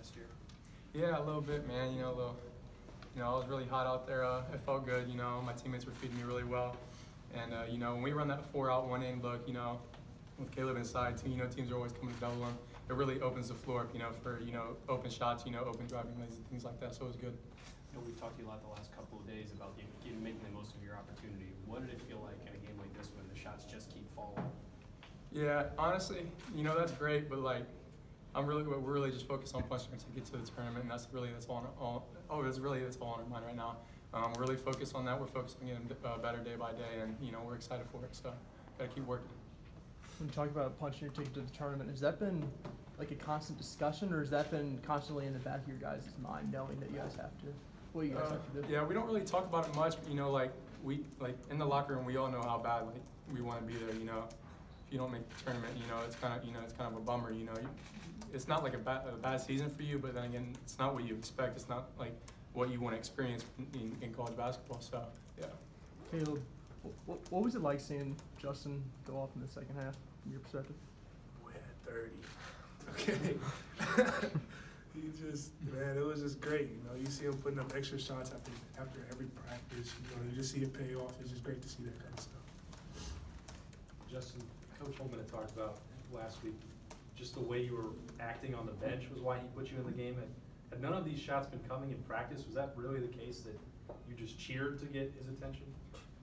last year? Yeah, a little bit, man. I was really hot out there. It felt good. My teammates were feeding me really well. And, when we run that 4-out, 1-in look, with Kaleb inside, teams are always coming to double him. It really opens the floor up, for, open shots, open driving lanes and things like that. So it was good. We've talked to you a lot the last couple of days about you making the most of your opportunity. What did it feel like in a game like this when the shots just keep falling? Yeah, honestly, that's great, but we're really just focused on punching our ticket to the tournament, and that's all on our mind right now. We're really focused on that. We're focused on getting better day by day, and we're excited for it. So, gotta keep working. When you talk about punching your ticket to the tournament, has that been like a constant discussion, or has that been constantly in the back of your guys' mind, knowing that you guys have to? What you guys have to do? Yeah, we don't really talk about it much, but we in the locker room, we all know how bad we want to be there. If you don't make the tournament, it's kind of a bummer. It's not like a bad season for you, but then again, it's not what you expect. It's not like what you want to experience in college basketball. So yeah. Kaleb, what was it like seeing Justin go off in the second half, from your perspective? We had 30. Okay. It was just great. You see him putting up extra shots after every practice. You just see it pay off. It's just great to see that kind of stuff. Justin, Coach Holman had talked about last week, just the way you were acting on the bench was why he put you in the game. Had none of these shots been coming in practice? Was that really the case, that you just cheered to get his attention?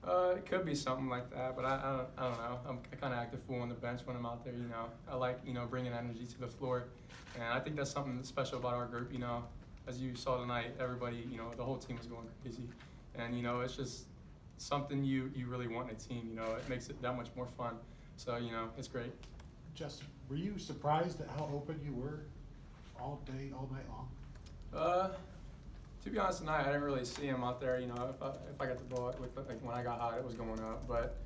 It could be something like that, but I don't know. I kind of act a fool on the bench when I'm out there. I like bringing energy to the floor, and I think that's something special about our group. As you saw tonight, everybody, the whole team was going crazy, and it's just something you really want in a team. It makes it that much more fun. So it's great. Justin, were you surprised at how open you were all day, all night long? To be honest tonight, I didn't really see him out there. If I got the ball, when I got hot, it was going up. But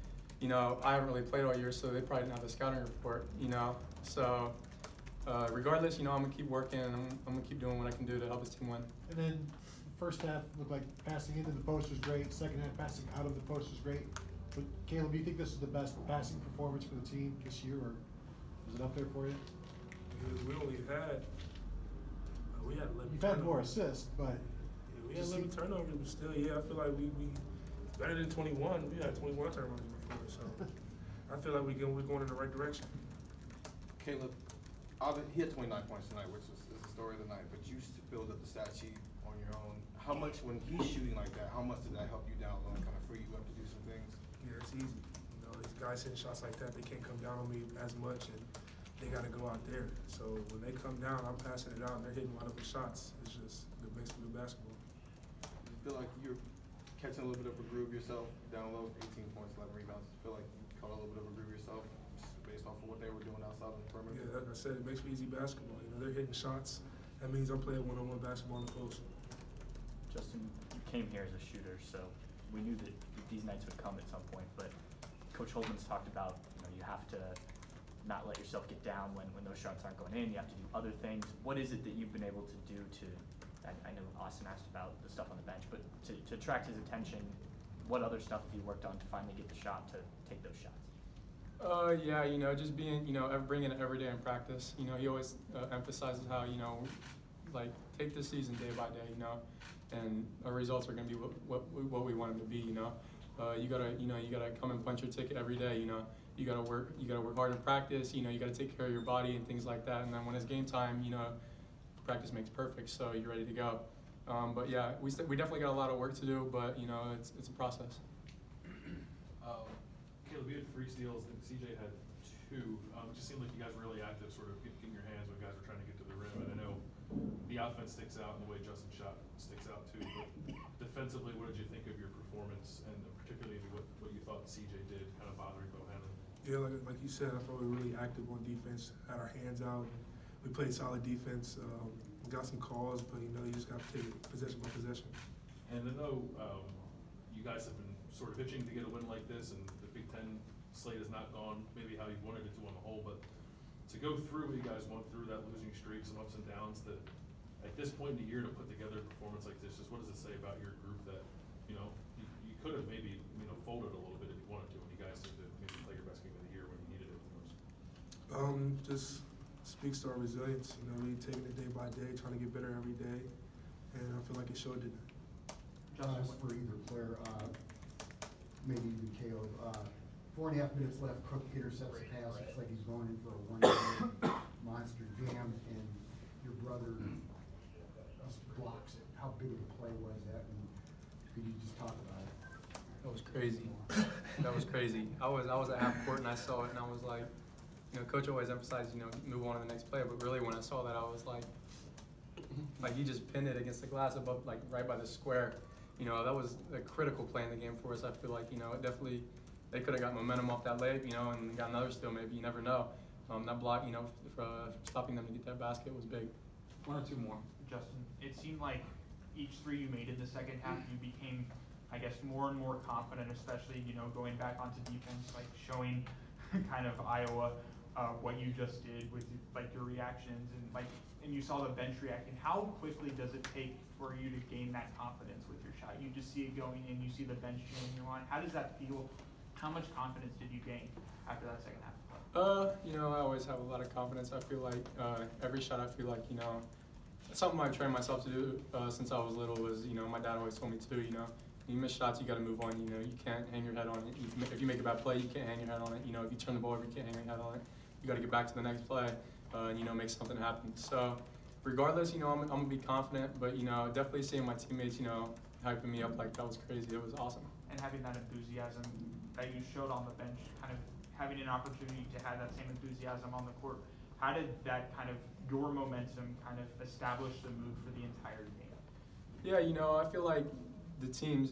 I haven't really played all year, so they probably didn't have the scouting report. So regardless, I'm gonna keep working, and I'm gonna keep doing what I can do to help this team win. And then first half looked like passing into the post was great. Second half, passing out of the post was great. But Kaleb, do you think this is the best passing performance for the team this year, or was it up there for you? We only had we had 11. You've had more assists, but we had 11 turnovers, but still, I feel like we better than 21. We had 21 turnovers before, so I feel like we're going in the right direction. Kaleb, he had 29 points tonight, which is the story of the night, but you build up the stat sheet on your own. How much, when he's shooting like that, how much did that help you down low and kind of free you up to do some things? Yeah, it's easy. These guys hitting shots like that, they can't come down on me as much, and they got to go out there. So when they come down, I'm passing it out, and they're hitting wide open shots. It's just the makes for good basketball. You feel like you're catching a little bit of a groove yourself down low, 18 points, 11 rebounds. You feel like you caught a little bit of a groove yourself based off of what they were doing outside of the perimeter? Yeah, like I said, it makes for easy basketball. They're hitting shots. That means I'm playing one-on-one basketball in the post. Justin, you came here as a shooter, so we knew that these nights would come at some point, but Coach Holman's talked about, you have to not let yourself get down when those shots aren't going in. You have to do other things. What is it that you've been able to do to, I know Austin asked about the stuff on the bench, but to attract his attention, what other stuff have you worked on to finally get the shot to take those shots? Yeah, just being, bringing it every day in practice. He always emphasizes how, take this season day by day, and our results are going to be what we want them to be, You gotta come and punch your ticket every day, You gotta work hard in practice, You gotta take care of your body and things like that. And then when it's game time, practice makes perfect, so you're ready to go. But yeah, we definitely got a lot of work to do, but it's a process. Kaleb, you had free steals. I think CJ had 2. It just seemed like you guys were really active, sort of getting your hands when guys were trying to get to the rim. And I know the offense sticks out and the way Justin shot sticks out too. But defensively, what did you think of your performance, and particularly what you thought CJ did, kind of bothering Bohannon? Yeah, like you said, I thought we were really active on defense. Had our hands out. We played solid defense. We got some calls, but you just got to take it possession by possession. And I know you guys have been sort of itching to get a win like this, and the Big Ten slate has not gone maybe how you wanted it to on the whole, but to go through what you guys went through, that losing streak, some ups and downs, that at this point in the year to put together a performance like this, just what does it say about your group that, you could have maybe, folded a little bit if you wanted to, and you guys had to maybe play your best game of the year when you needed it the most? Just speaks to our resilience. You know, we taking it day by day, trying to get better every day, and I feel like it showed today. This for either player, maybe even Caleb. 4.5 minutes left, Cook intercepts a pass. It's like he's going in for a one-yard monster jam, and your brother just blocks it. How big of a play was that? And could you just talk about it? That was crazy. That was crazy. I was at half court and I saw it and I was like, you know, coach always emphasized, you know, move on to the next play, but really when I saw that I was like he just pinned it against the glass above, like right by the square. You know, that was a critical play in the game for us. I feel like, you know, it definitely, they could have got momentum off that layup, you know, and got another steal maybe, you never know. That block, you know, for stopping them to get that basket was big. One or two more. Justin, it seemed like each three you made in the second half, you became, I guess, more and more confident, especially, you know, going back onto defense, like showing kind of Iowa what you just did with like your reactions and you saw the bench reacting. How quickly does it take for you to gain that confidence with your shot? You just see it going in, you see the bench cheering you on. How does that feel? How much confidence did you gain after that second half of play? You know, I always have a lot of confidence. I feel like every shot, I feel like, you know, something I've trained myself to do since I was little was, you know, my dad always told me too, you know, you miss shots, you got to move on. You know, you can't hang your head on it. If you make a bad play, you can't hang your head on it. You know, if you turn the ball over, you can't hang your head on it. You got to get back to the next play and, you know, make something happen. So regardless, you know, I'm going to be confident, but, you know, definitely seeing my teammates, you know, hyping me up, like, that was crazy. It was awesome. And having that enthusiasm that you showed on the bench, kind of having an opportunity to have that same enthusiasm on the court, how did that kind of, your momentum kind of establish the mood for the entire game? Yeah, you know, I feel like the team's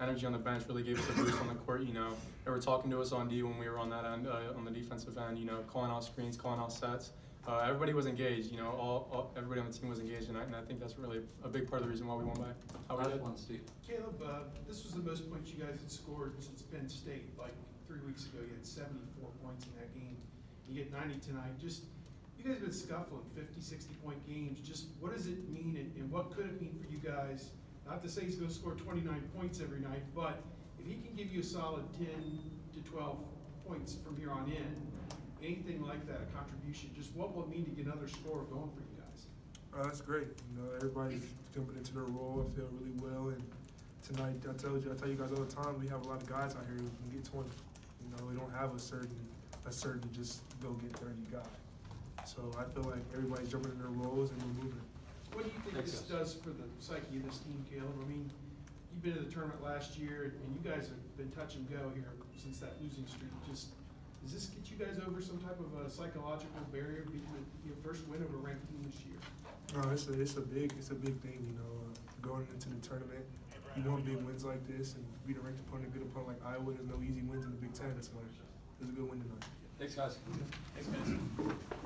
energy on the bench really gave us a boost on the court. You know, they were talking to us on D when we were on that end, on the defensive end, you know, calling out screens, calling out sets. Everybody was engaged, you know, everybody on the team was engaged, and I think that's really a big part of the reason why we won by how we did. Steve. Caleb, this was the most points you guys had scored since Penn State. Like 3 weeks ago, you had 74 points in that game. You get 90 tonight. Just, you guys have been scuffling 50, 60-point games. Just what does it mean, and what could it mean for you guys? Not to say he's going to score 29 points every night, but if he can give you a solid 10 to 12 points from here on in, anything like that, a contribution, just what will it mean to get another score going for you guys? That's great. You know, everybody's jumping into their role. I feel really well. And tonight, I tell you guys all the time, we have a lot of guys out here who can get 20. You know, we don't have a certain just go get 30 guy. So I feel like everybody's jumping in their roles and we're moving. What do you think this does for the psyche of this team, Caleb? I mean, you've been to the tournament last year, and you guys have been touch and go here since that losing streak. Just, does this get you guys over some type of a psychological barrier, beating your first win over a ranked team this year? No, it's a big thing. You know, going into the tournament, you want big wins like this, and beat a ranked opponent, a good opponent like Iowa. There's no easy wins in the Big Ten. It's a good win tonight. Thanks, guys. Thanks, guys.